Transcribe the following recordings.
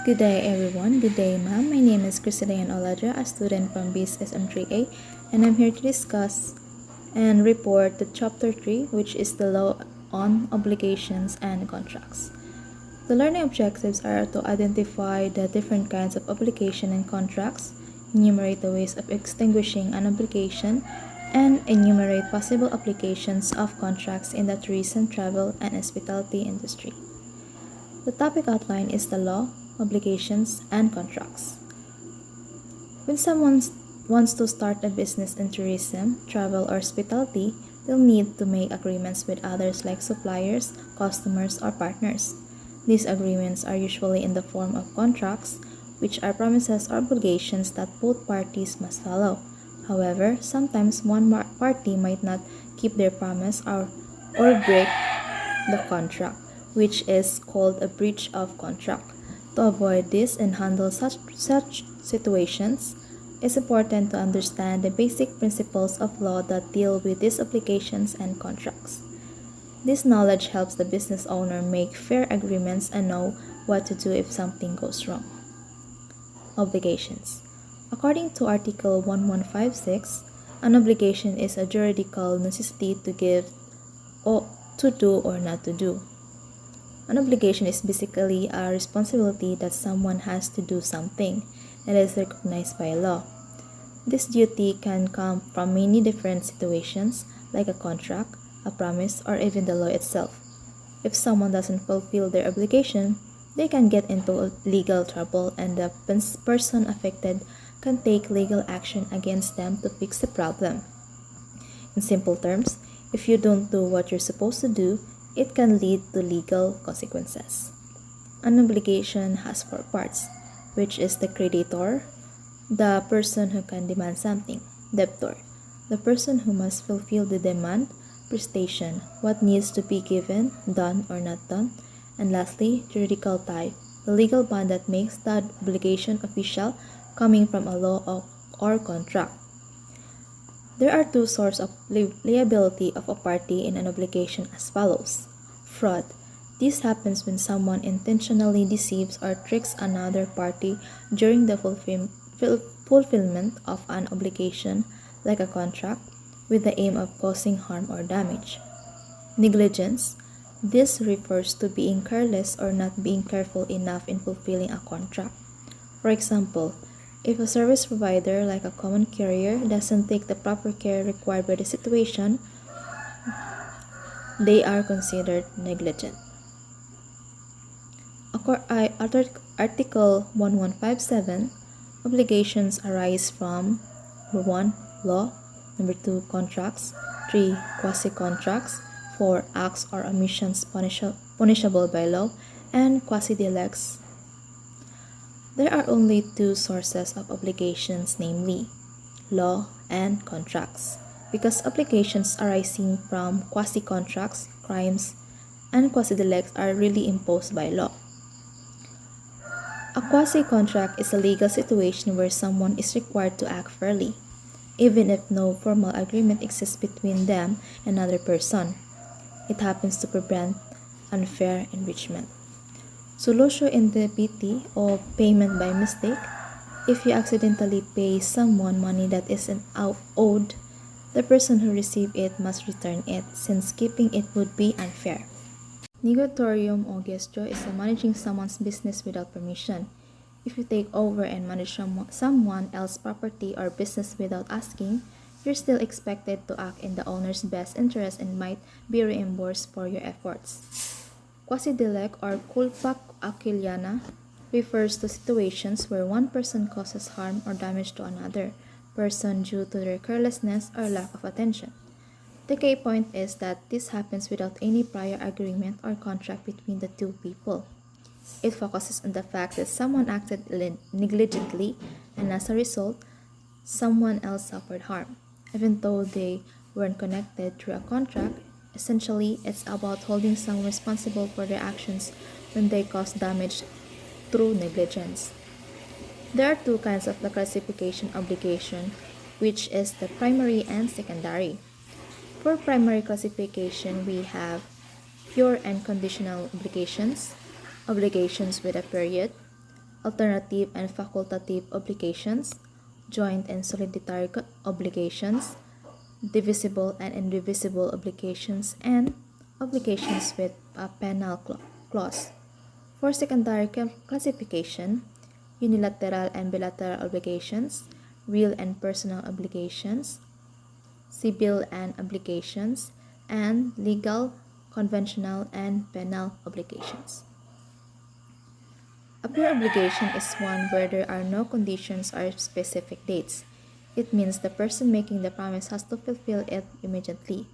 Good day, everyone. Good day, ma'am. My name is Diane Ladra, a student from BSSM3A, and I'm here to discuss and report the Chapter 3, which is the Law on Obligations and Contracts. The learning objectives are to identify the different kinds of obligation and contracts, enumerate the ways of extinguishing an obligation, and enumerate possible applications of contracts in the tourism, travel, and hospitality industry. The topic outline is the law, obligations, and contracts. When someone wants to start a business in tourism, travel, or hospitality, they'll need to make agreements with others like suppliers, customers, or partners. These agreements are usually in the form of contracts, which are promises or obligations that both parties must follow. However, sometimes one party might not keep their promise or break the contract, which is called a breach of contract. To avoid this and handle such situations, it's important to understand the basic principles of law that deal with these obligations and contracts. This knowledge helps the business owner make fair agreements and know what to do if something goes wrong. Obligations. According to Article 1156, an obligation is a juridical necessity to give or to do or not to do. An obligation is basically a responsibility that someone has to do something that is recognized by law. This duty can come from many different situations, like a contract, a promise, or even the law itself. If someone doesn't fulfill their obligation, they can get into legal trouble, and the person affected can take legal action against them to fix the problem. In simple terms, if you don't do what you're supposed to do, it can lead to legal consequences. An obligation has four parts, which is the creditor, the person who can demand something; debtor, the person who must fulfill the demand; prestation, what needs to be given, done, or not done; and lastly, juridical tie, the legal bond that makes the obligation official, coming from a law or contract. There are two sources of liability of a party in an obligation as follows. Fraud. This happens when someone intentionally deceives or tricks another party during the fulfillment of an obligation, like a contract, with the aim of causing harm or damage. Negligence. This refers to being careless or not being careful enough in fulfilling a contract. For example, if a service provider like a common carrier doesn't take the proper care required by the situation, they are considered negligent. Article 1157, obligations arise from number 1, law; number 2, contracts; 3, quasi-contracts; 4, acts or omissions punishable by law; and quasi-delicts. There are only two sources of obligations, namely law and contracts, because obligations arising from quasi-contracts, crimes, and quasi-delicts are really imposed by law. A quasi-contract is a legal situation where someone is required to act fairly, even if no formal agreement exists between them and another person. It happens to prevent unfair enrichment. Solutio indebiti, or payment by mistake. If you accidentally pay someone money that isn't owed, the person who received it must return it, since keeping it would be unfair. Negotorium o gestio is managing someone's business without permission. If you take over and manage someone else's property or business without asking, you're still expected to act in the owner's best interest and might be reimbursed for your efforts. Quasi-delict or culpa aquiliana refers to situations where one person causes harm or damage to another person due to their carelessness or lack of attention. The key point is that this happens without any prior agreement or contract between the two people. It focuses on the fact that someone acted negligently, and as a result, someone else suffered harm. Even though they weren't connected through a contract, essentially it's about holding someone responsible for their actions when they cause damage through negligence. There are two kinds of the classification obligation, which is the primary and secondary. For primary classification, we have pure and conditional obligations, obligations with a period, alternative and facultative obligations, joint and solidary obligations, divisible and indivisible obligations, and obligations with a penal clause. For secondary classification, unilateral and bilateral obligations, real and personal obligations, civil and obligations, and legal, conventional, and penal obligations. A pure obligation is one where there are no conditions or specific dates. It means the person making the promise has to fulfill it immediately.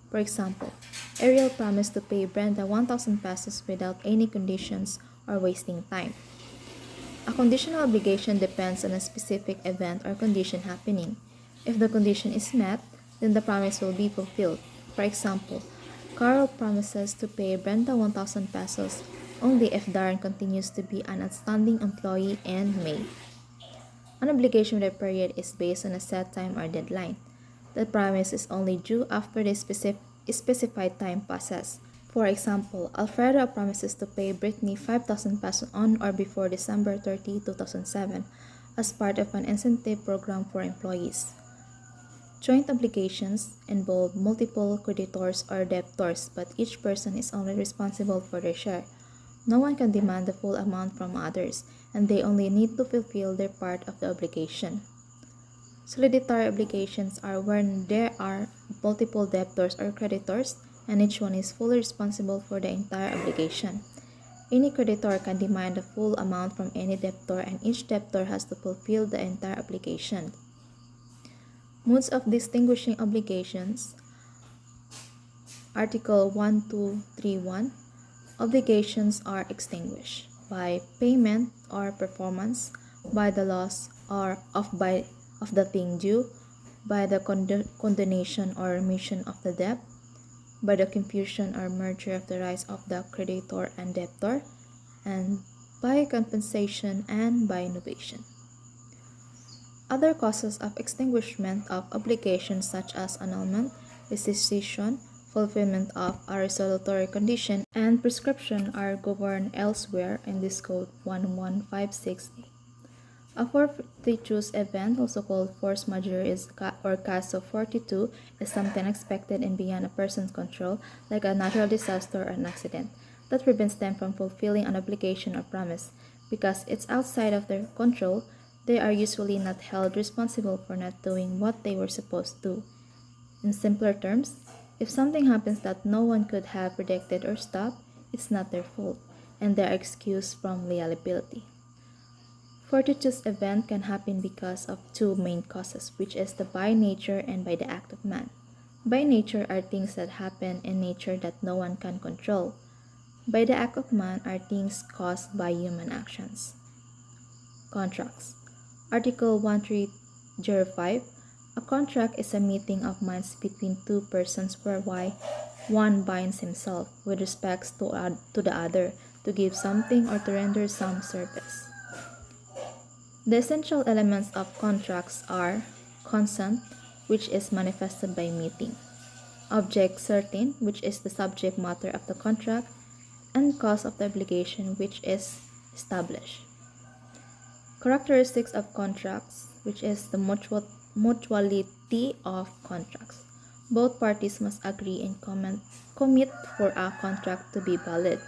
For example, Ariel promised to pay Brenda 1,000 pesos without any conditions or wasting time. A conditional obligation depends on a specific event or condition happening. If the condition is met, then the promise will be fulfilled. For example, Carl promises to pay Brenda 1,000 pesos only if Darren continues to be an outstanding employee in May. An obligation with a period is based on a set time or deadline. The promise is only due after the specified time passes. For example, Alfredo promises to pay Brittany 5,000 pesos on or before December 30, 2007 as part of an incentive program for employees. Joint obligations involve multiple creditors or debtors, but each person is only responsible for their share. No one can demand the full amount from others, and they only need to fulfill their part of the obligation. Solidary obligations are when there are multiple debtors or creditors, and each one is fully responsible for the entire obligation. Any creditor can demand the full amount from any debtor, and each debtor has to fulfill the entire obligation. Modes of distinguishing obligations. Article 1231. Obligations are extinguished by payment or performance, by the loss or of the thing due, by the condonation or remission of the debt, by the confusion or merger of the rights of the creditor and debtor, and by compensation and by novation. Other causes of extinguishment of obligations such as annulment, rescission, fulfillment of a resolutory condition, and prescription are governed elsewhere in this Code 1156A. A fortuitous event, also called force majeure or caso fortuito, is something unexpected and beyond a person's control, like a natural disaster or an accident, that prevents them from fulfilling an obligation or promise. Because it's outside of their control, they are usually not held responsible for not doing what they were supposed to. In simpler terms, if something happens that no one could have predicted or stopped, it's not their fault, and they are excused from liability. Fortuitous event can happen because of two main causes, which is the by nature and by the act of man. By nature are things that happen in nature that no one can control. By the act of man are things caused by human actions. Contracts. Article 1305. A contract is a meeting of minds between two persons whereby one binds himself with respect to the other to give something or to render some service. The essential elements of contracts are consent, which is manifested by meeting, object certain, which is the subject matter of the contract, and cause of the obligation, which is established. Characteristics of contracts, which is the mutuality of contracts. Both parties must agree and commit for a contract to be valid.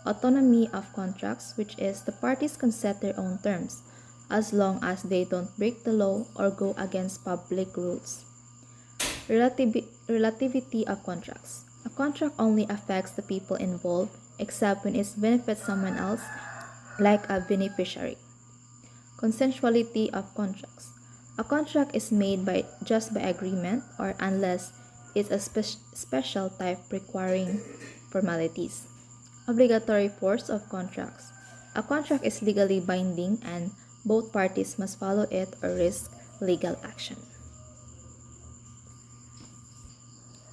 Autonomy of contracts, which is the parties can set their own terms, as long as they don't break the law or go against public rules. Relativity of contracts. A contract only affects the people involved, except when it benefits someone else, like a beneficiary. Consensuality of contracts. A contract is made just by agreement or unless it's a special type requiring formalities. Obligatory force of contracts. A contract is legally binding and both parties must follow it or risk legal action.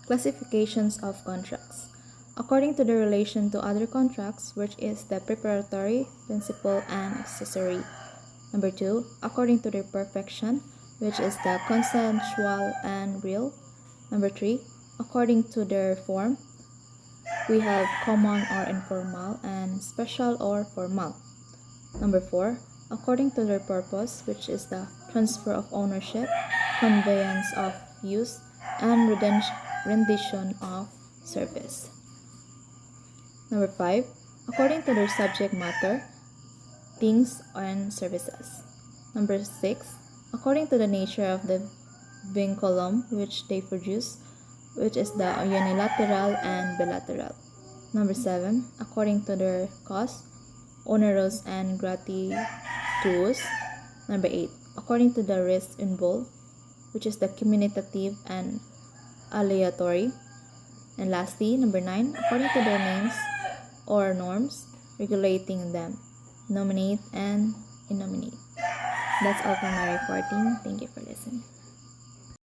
Classifications of contracts. According to the relation to other contracts, which is the preparatory, principal, and accessory. Number 2, according to their perfection, which is the consensual and real. Number 3, according to their form, we have common or informal and special or formal. Number 4, according to their purpose, which is the transfer of ownership, conveyance of use, and rendition of service. Number 5, according to their subject matter, things and services. Number 6, according to the nature of the vinculum which they produce, which is the unilateral and bilateral. Number 7, according to their cost, onerous and gratuitous. Number 8, according to the risk involved, which is the commutative and aleatory. And lastly, number 9, according to their names or norms regulating them, nominate and innominate. That's all for my reporting. Thank you for listening.